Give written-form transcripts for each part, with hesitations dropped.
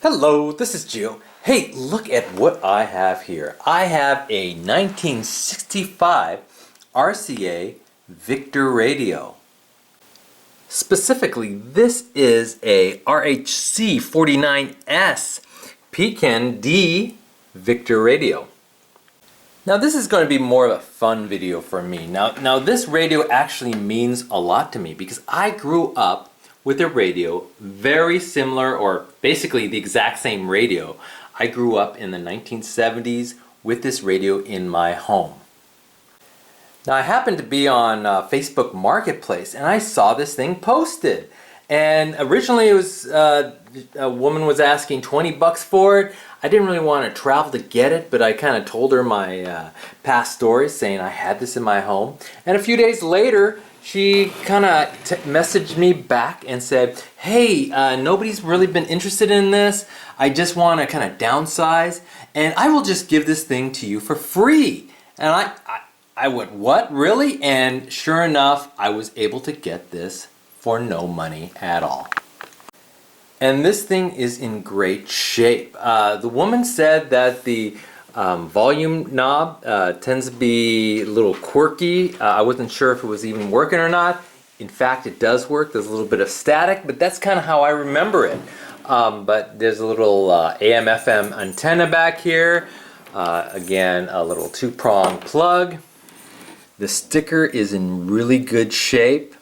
Hello, this is Gio. Hey, look at what I have here. I have a 1965 RCA Victor radio. Specifically, this is a RHC49S Pecan D Victor radio. Now this is going to be more of a fun video for me. Now this radio actually means a lot to me because I grew up with a radio very similar, or basically the exact same radio. I grew up in the 1970s with this radio in my home. Now I happened to be on Facebook Marketplace and I saw this thing posted. And originally it was, a woman was asking 20 bucks for it. I didn't really want to travel to get it, but I kind of told her my past stories saying I had this in my home. And a few days later, she kind of messaged me back and said, hey, nobody's really been interested in this. I just want to kind of downsize and I will just give this thing to you for free. And I went, what, really? And sure enough, I was able to get this for no money at all. And this thing is in great shape. The woman said that the volume knob tends to be a little quirky. I wasn't sure if it was even working or not. In fact, it does work. There's a little bit of static, but that's kind of how I remember it. But there's a little AM/FM antenna back here. Again, a little two-prong plug. The sticker is in really good shape.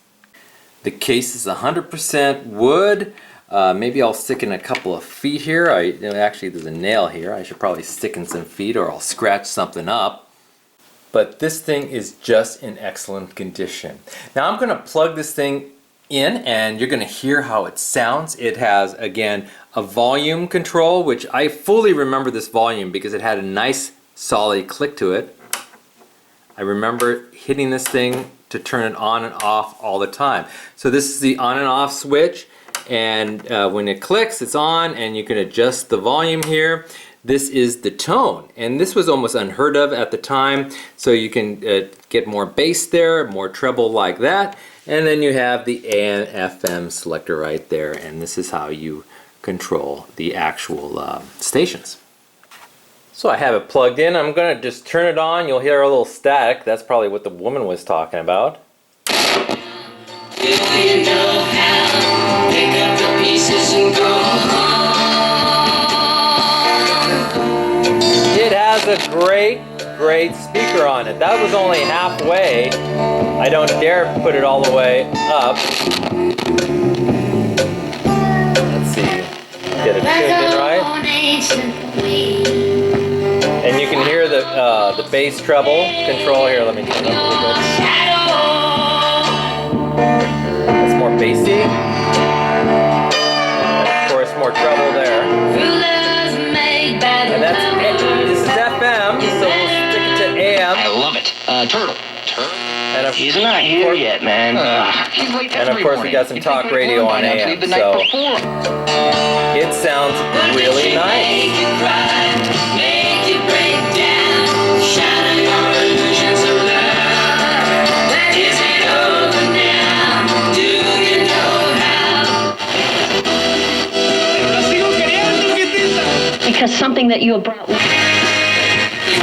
The case is 100% wood. Maybe I'll stick in a couple of feet here. Actually, there's a nail here. I should probably stick in some feet or I'll scratch something up. But this thing is just in excellent condition. Now I'm going to plug this thing in and you're going to hear how it sounds. It has, again, a volume control, which I fully remember this volume because it had a nice solid click to it. I remember hitting this thing to turn it on and off all the time. So this is the on and off switch. And when it clicks, it's on and you can adjust the volume here. This is the tone, and this was almost unheard of at the time, so you can get more bass there, more treble like that, and then you have the AM/FM selector right there, and this is how you control the actual stations. So I have it plugged in. I'm going to just turn it on. You'll hear a little static. That's probably what the woman was talking about. Do you know how? Pick up the pieces and go home. It has a great speaker on it. That was only halfway. I don't dare put it all the way up. Let's see. Get it tuned in right. And you can hear the bass treble control here. Let me turn it up a little bit. It's more bassy. And of course, more treble there. And that's it. This is FM, so we'll stick it to AM. I love it. Turtle. And He's not here yet, man. He's late and of course, we got some talk radio on AM, so it sounds really nice. Because something that you have brought with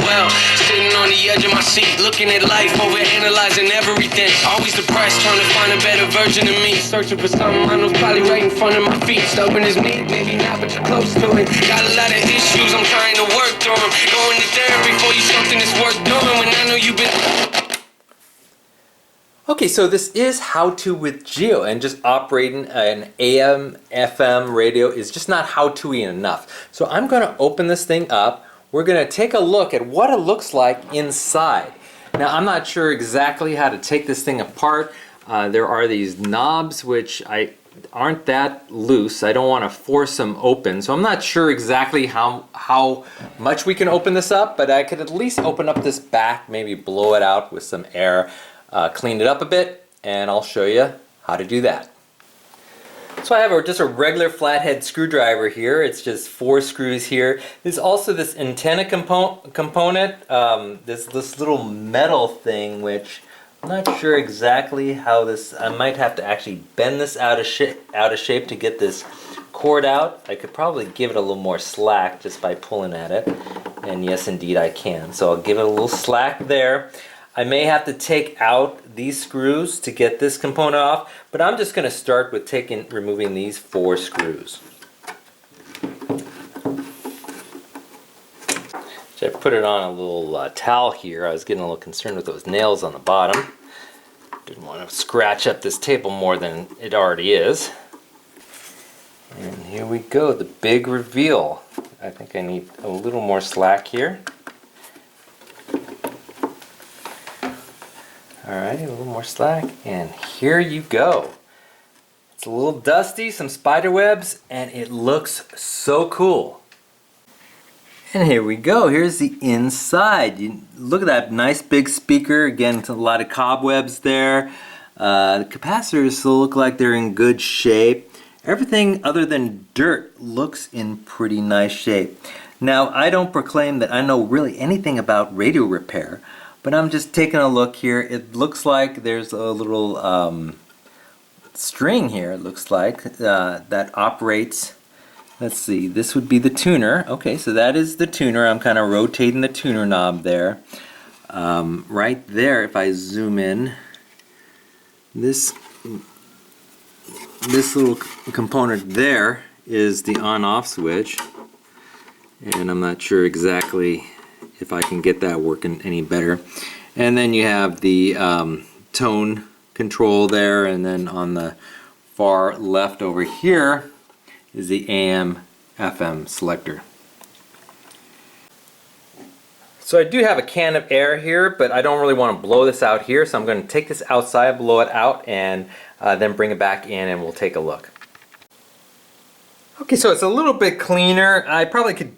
well, sitting on the edge of my seat, looking at life, over analyzing everything. Always depressed, trying to find a better version of me. Searching for something I know's probably right in front of my feet. Stubborn as me, maybe not, but you're close to it. Got a lot of issues, I'm trying to work through them. Going to therapy for you, something that's worth doing when I know you've been. Okay, so this is How To with Gio, and just operating an AM/FM radio is just not how-to-y enough. So I'm going to open this thing up. We're going to take a look at what it looks like inside. Now I'm not sure exactly how to take this thing apart. There are these knobs which aren't that loose. I don't want to force them open, so I'm not sure exactly how much we can open this up, but I could at least open up this back, maybe blow it out with some air. Clean it up a bit, and I'll show you how to do that. So I have just a regular flathead screwdriver here. It's just 4 screws here. There's also this antenna component. There's this little metal thing which I'm not sure exactly how this. I might have to actually bend this out of shape to get this cord out. I could probably give it a little more slack just by pulling at it. And yes, indeed I can. So I'll give it a little slack there. I may have to take out these screws to get this component off, but I'm just going to start with removing these 4 screws. So I put it on a little towel here. I was getting a little concerned with those nails on the bottom. Didn't want to scratch up this table more than it already is. And here we go, the big reveal. I think I need a little more slack here. Alright, a little more slack, and here you go. It's a little dusty, some spider webs, and it looks so cool. And here we go, here's the inside. Look at that nice big speaker. Again, it's a lot of cobwebs there. The capacitors still look like they're in good shape. Everything other than dirt looks in pretty nice shape. Now, I don't proclaim that I know really anything about radio repair, but I'm just taking a look here. It looks like there's a little string here, it looks like, that operates. Let's see, this would be the tuner. Okay, so that is the tuner. I'm kind of rotating the tuner knob there. Right there, if I zoom in, this little component there is the on-off switch. And I'm not sure exactly if I can get that working any better. And then you have the tone control there, and then on the far left over here is the AM FM selector. So I do have a can of air here, but I don't really want to blow this out here, so I'm going to take this outside, blow it out, and then bring it back in and we'll take a look. Okay, so it's a little bit cleaner. I probably could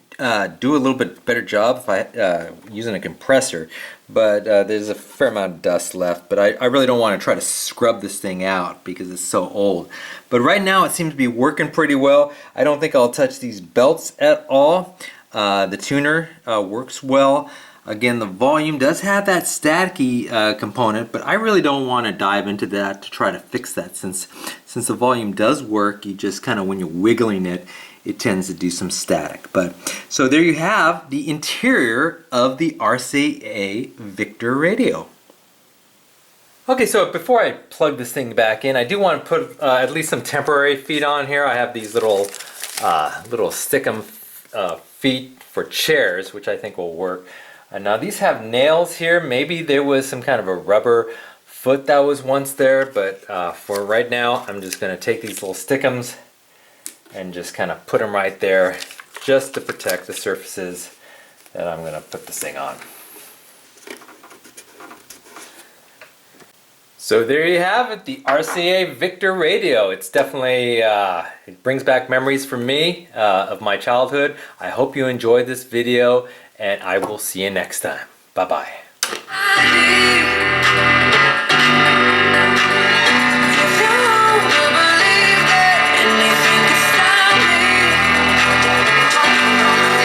do a little bit better job if I using a compressor, but there's a fair amount of dust left, but I really don't want to try to scrub this thing out because it's so old. But right now it seems to be working pretty well. I don't think I'll touch these belts at all. The tuner works well. Again, the volume does have that staticky component, but I really don't want to dive into that to try to fix that since the volume does work. You just kind of, when you're wiggling it, it tends to do some static. But so there you have the interior of the RCA Victor radio. Okay, so before I plug this thing back in, I do want to put at least some temporary feet on here. I have these little stick-em feet for chairs, which I think will work. Now these have nails here. Maybe there was some kind of a rubber foot that was once there, but for right now, I'm just going to take these little stick-ems and just kind of put them right there just to protect the surfaces that I'm going to put this thing on. So there you have it, the RCA Victor radio. It's definitely, it brings back memories for me of my childhood. I hope you enjoyed this video, and I will see you next time. Bye-bye.